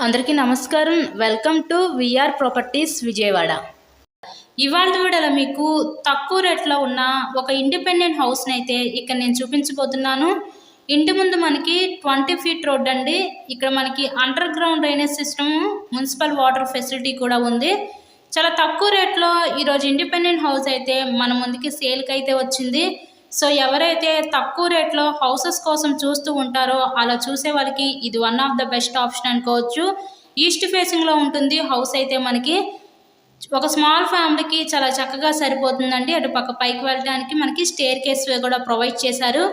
అందరికీ నమస్కారం. Welcome to VR properties Vijayawada. ఇవాళ వీడియోలో మీకు తక్కువ రేట్లో ఉన్న ఒక ఇండిపెండెంట్ హౌస్ని అయితే ఇక్కడ నేను చూపించబోతున్నాను. ఇంటి ముందు మనకి 20 ఫీట్ రోడ్ అండి. ఇక్కడ మనకి under ground drainage system, municipal water facility కూడా ఉంది. చాలా తక్కువ రేట్లో ఈరోజు ఇండిపెండెంట్ హౌస్ అయితే మన ముందుకి సేల్కి అయితే వచ్చింది. సో ఎవరైతే తక్కువ రేట్లో హౌసెస్ కోసం చూస్తూ ఉంటారో అలా చూసే వాళ్ళకి ఇది one of the best option అనుకోవచ్చు. ఈస్ట్ ఫేసింగ్లో ఉంటుంది హౌస్ అయితే మనకి. ఒక స్మాల్ ఫ్యామిలీకి చాలా చక్కగా సరిపోతుందండి. అటు పక్క పైకి వెళ్ళడానికి మనకి స్టేర్ కేస్ కూడా ప్రొవైడ్ చేశారు.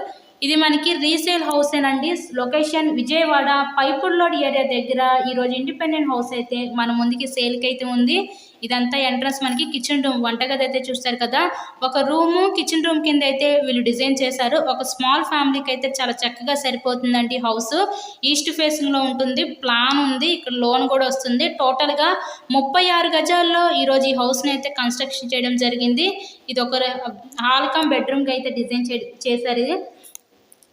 ఇది మనకి రీసేల్ హౌసేనండి. లొకేషన్ విజయవాడ పైపుడ్ లోడ్ ఏరియా దగ్గర ఈరోజు ఇండిపెండెంట్ హౌస్ అయితే మన ముందుకి సేల్కి అయితే ఉంది. ఇదంతా ఎంట్రన్స్ మనకి కిచెన్ రూమ్, వంటగది అయితే చూస్తారు కదా. ఒక రూము కిచెన్ రూమ్ కింద అయితే వీళ్ళు డిజైన్ చేశారు. ఒక స్మాల్ ఫ్యామిలీకి అయితే చాలా చక్కగా సరిపోతుందండి హౌస్. ఈస్ట్ ఫేసింగ్లో ఉంటుంది, ప్లాన్ ఉంది, ఇక్కడ లోన్ కూడా వస్తుంది. టోటల్గా 36 గజాల్లో ఈరోజు ఈ హౌస్ని అయితే కన్స్ట్రక్షన్ చేయడం జరిగింది. ఇది ఒక హాల్ కమ్ బెడ్రూమ్కి అయితే డిజైన్ చేశారు. ఇది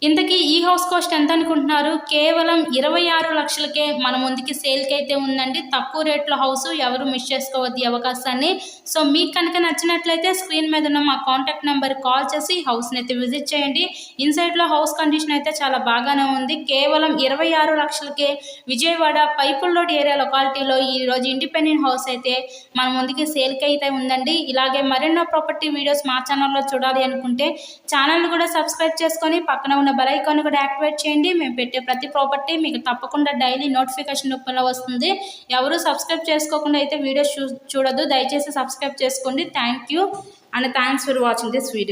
ఇంతకీ ఈ హౌస్ కాస్ట్ ఎంత అనుకుంటున్నారు? కేవలం 26 లక్షలకే మన ముందుకి సేల్కి అయితే ఉందండి. తక్కువ రేట్లో హౌస్, ఎవరు మిస్ చేసుకోవద్దు ఈ అవకాశాన్ని. సో మీకు కనుక నచ్చినట్లయితే స్క్రీన్ మీద ఉన్న మా కాంటాక్ట్ నెంబర్ కాల్ చేసి హౌస్ని అయితే విజిట్ చేయండి. ఇన్సైడ్లో హౌస్ కండిషన్ అయితే చాలా బాగానే ఉంది. కేవలం 26 లక్షలకే విజయవాడ పైపుల్ రోడ్ ఏరియా లొకాలిటీలో ఈరోజు ఇండిపెండెంట్ హౌస్ అయితే మన ముందుకి సేల్కి అయితే ఉందండి. ఇలాగే మరెన్నో ప్రాపర్టీ వీడియోస్ మా ఛానల్లో చూడాలి అనుకుంటే ఛానల్ని కూడా సబ్స్క్రైబ్ చేసుకొని పక్కన ఉన్న బెల్ ఐకాన్ కూడా యాక్టివేట్ చేయండి. మేము పెట్టే ప్రతి ప్రాపర్టీ మీకు తప్పకుండా డైలీ నోటిఫికేషన్ రూపంలో వస్తుంది. ఎవరు సబ్స్క్రైబ్ చేసుకోకుండా అయితే వీడియోస్ చూడొద్దు, దయచేసి సబ్స్క్రైబ్ చేసుకోండి. Thank you and thanks for watching this video.